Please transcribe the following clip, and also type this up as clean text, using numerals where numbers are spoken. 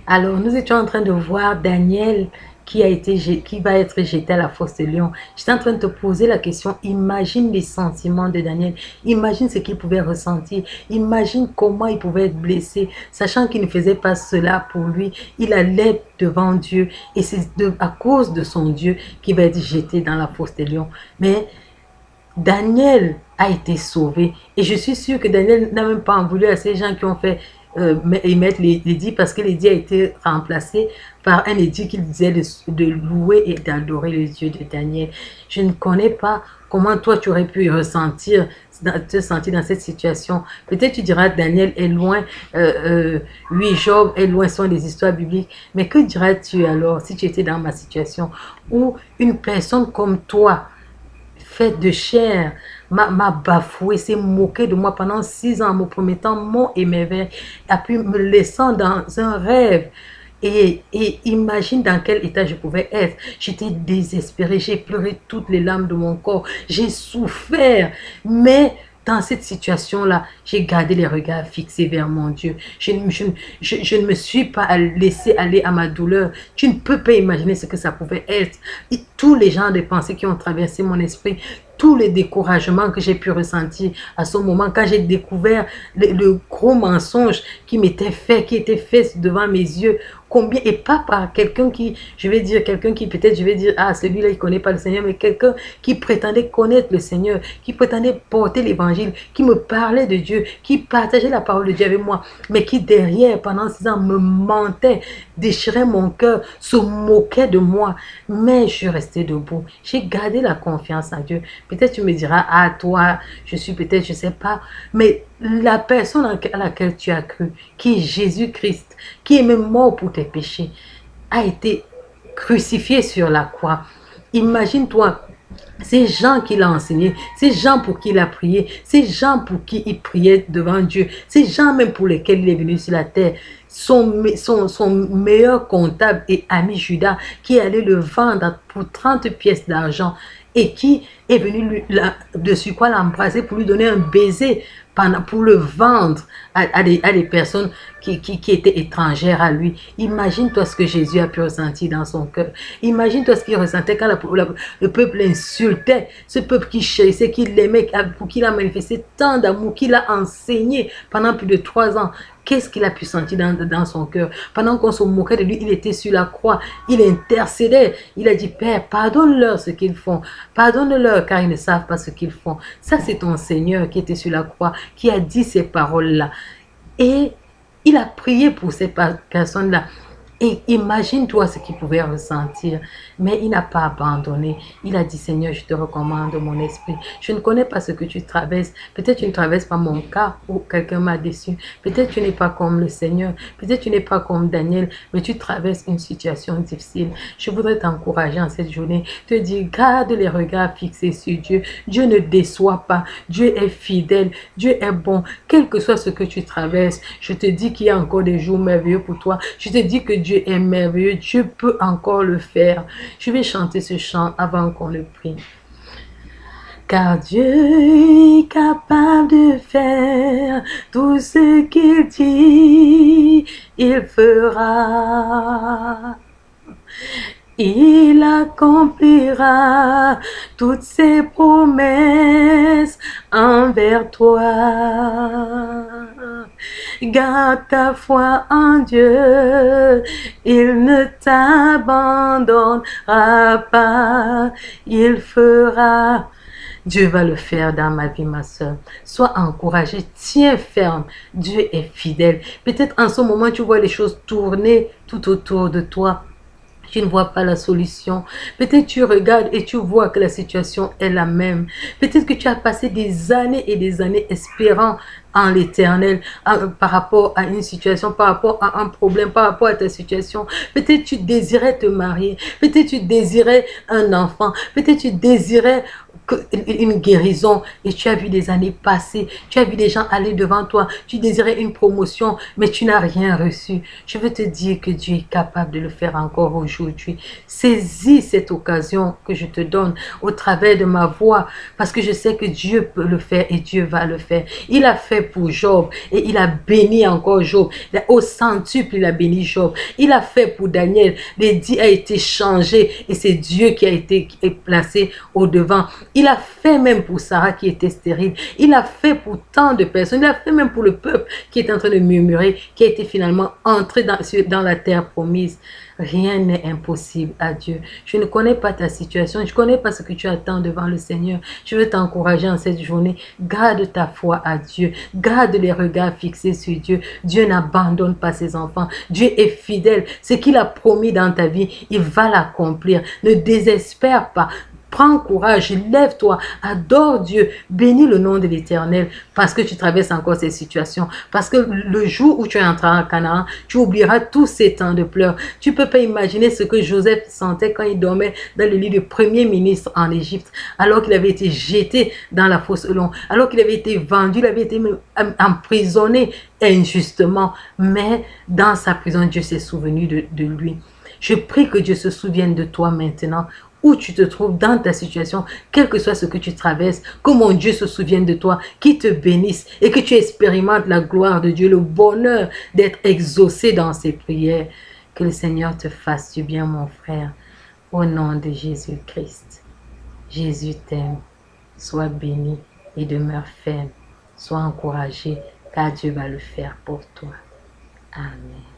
Alors, nous étions en train de voir Daniel qui va être jeté à la fosse de lion. J'étais en train de te poser la question, imagine les sentiments de Daniel, imagine ce qu'il pouvait ressentir, imagine comment il pouvait être blessé, sachant qu'il ne faisait pas cela pour lui, il allait devant Dieu et c'est à cause de son Dieu qu'il va être jeté dans la fosse de lion. Mais Daniel a été sauvé. Et je suis sûre que Daniel n'a même pas en voulu à ces gens qui ont fait émettre l'édit parce que l'édit a été remplacé par un édit qui disait de louer et d'adorer le Dieu de Daniel. Je ne connais pas comment toi tu aurais pu ressentir, te sentir dans cette situation. Peut-être tu diras Daniel est loin, oui, Job est loin, ce sont des histoires bibliques. Mais que dirais-tu alors si tu étais dans ma situation où une personne comme toi, faite de chair, m'a bafoué, s'est moqué de moi pendant 6 ans, me promettant mont et merveille, a pu me laissant dans un rêve. Et imagine dans quel état je pouvais être. J'étais désespérée, j'ai pleuré toutes les larmes de mon corps, j'ai souffert, mais dans cette situation-là, j'ai gardé les regards fixés vers mon Dieu. Je ne me suis pas laissé aller à ma douleur. Tu ne peux pas imaginer ce que ça pouvait être. Et tous les genres de pensées qui ont traversé mon esprit, tous les découragements que j'ai pu ressentir à ce moment, quand j'ai découvert le gros mensonge qui m'était fait, qui était fait devant mes yeux, combien, et pas par quelqu'un qui, je vais dire, quelqu'un qui peut-être, je vais dire, ah, celui-là, il connaît pas le Seigneur, mais quelqu'un qui prétendait connaître le Seigneur, qui prétendait porter l'évangile, qui me parlait de Dieu, qui partageait la parole de Dieu avec moi, mais qui derrière, pendant 6 ans, me mentait, déchirait mon cœur, se moquait de moi. Mais je suis restée debout. J'ai gardé la confiance en Dieu. Peut-être tu me diras, ah, toi, je suis peut-être, je sais pas, mais la personne à laquelle tu as cru, qui est Jésus-Christ, qui est même mort pour tes péchés, a été crucifié sur la croix. Imagine-toi, ces gens qu'il a enseignés, ces gens pour qui il a prié, ces gens pour qui il priait devant Dieu, ces gens même pour lesquels il est venu sur la terre, son meilleur comptable et ami Judas, qui allait le vendre pour 30 pièces d'argent et qui est venu dessus quoi l'embrasser pour lui donner un baiser pour le vendre à des personnes qui étaient étrangères à lui. Imagine-toi ce que Jésus a pu ressentir dans son cœur. Imagine-toi ce qu'il ressentait quand le peuple l'insultait. Ce peuple qui chérissait, qui l'aimait, pour qui il a manifesté tant d'amour, qu'il a enseigné pendant plus de 3 ans. Qu'est-ce qu'il a pu sentir dans son cœur? Pendant qu'on se moquait de lui, il était sur la croix. Il intercédait. Il a dit, Père, pardonne-leur ce qu'ils font. Pardonne-leur car ils ne savent pas ce qu'ils font. Ça, c'est ton Seigneur qui était sur la croix, qui a dit ces paroles-là. Et il a prié pour ces personnes-là. Et imagine-toi ce qu'il pouvait ressentir. Mais il n'a pas abandonné. Il a dit, Seigneur, je te recommande mon esprit. Je ne connais pas ce que tu traverses. Peut-être tu ne traverses pas mon cas où quelqu'un m'a déçu. Peut-être tu n'es pas comme le Seigneur. Peut-être tu n'es pas comme Daniel. Mais tu traverses une situation difficile. Je voudrais t'encourager en cette journée. Te dire, garde les regards fixés sur Dieu. Dieu ne déçoit pas. Dieu est fidèle. Dieu est bon. Quel que soit ce que tu traverses, je te dis qu'il y a encore des jours merveilleux pour toi. Je te dis que Dieu est merveilleux. Dieu peut encore le faire. Je vais chanter ce chant avant qu'on le prie. Car Dieu est capable de faire tout ce qu'il dit, il fera. Il accomplira toutes ses promesses envers toi. Garde ta foi en Dieu, il ne t'abandonnera pas, il fera. Dieu va le faire dans ma vie, ma soeur. Sois encouragée, tiens ferme. Dieu est fidèle. Peut-être en ce moment, tu vois les choses tourner tout autour de toi. Tu ne vois pas la solution. Peut-être tu regardes et tu vois que la situation est la même. Peut-être que tu as passé des années et des années espérant en l'éternel par rapport à une situation, par rapport à un problème, par rapport à ta situation. Peut-être tu désirais te marier. Peut-être tu désirais un enfant. Peut-être tu désirais une guérison et tu as vu des années passer, tu as vu des gens aller devant toi, tu désirais une promotion, mais tu n'as rien reçu. Je veux te dire que Dieu est capable de le faire encore aujourd'hui. Saisis cette occasion que je te donne au travers de ma voix, parce que je sais que Dieu peut le faire et Dieu va le faire. Il a fait pour Job et il a béni encore Job. Au centuple, il a béni Job. Il a fait pour Daniel. L'édit a été changé et c'est Dieu qui a été placé au devant. Il a fait même pour Sarah qui était stérile. Il a fait pour tant de personnes. Il a fait même pour le peuple qui est en train de murmurer, qui a été finalement entré dans la terre promise. Rien n'est impossible à Dieu. Je ne connais pas ta situation. Je ne connais pas ce que tu attends devant le Seigneur. Je veux t'encourager en cette journée. Garde ta foi à Dieu. Garde les regards fixés sur Dieu. Dieu n'abandonne pas ses enfants. Dieu est fidèle. Ce qu'il a promis dans ta vie, il va l'accomplir. Ne désespère pas. Prends courage, lève-toi, adore Dieu, bénis le nom de l'Éternel parce que tu traverses encore ces situations. Parce que le jour où tu entreras en Canaan, tu oublieras tous ces temps de pleurs. Tu ne peux pas imaginer ce que Joseph sentait quand il dormait dans le lit du premier ministre en Égypte, alors qu'il avait été jeté dans la fosse Elon, alors qu'il avait été vendu, il avait été emprisonné injustement. Mais dans sa prison, Dieu s'est souvenu de lui. Je prie que Dieu se souvienne de toi maintenant, où tu te trouves dans ta situation, quel que soit ce que tu traverses, que mon Dieu se souvienne de toi, qu'il te bénisse et que tu expérimentes la gloire de Dieu, le bonheur d'être exaucé dans ses prières. Que le Seigneur te fasse du bien, mon frère, au nom de Jésus-Christ. Jésus t'aime. Sois béni et demeure ferme. Sois encouragé, car Dieu va le faire pour toi. Amen.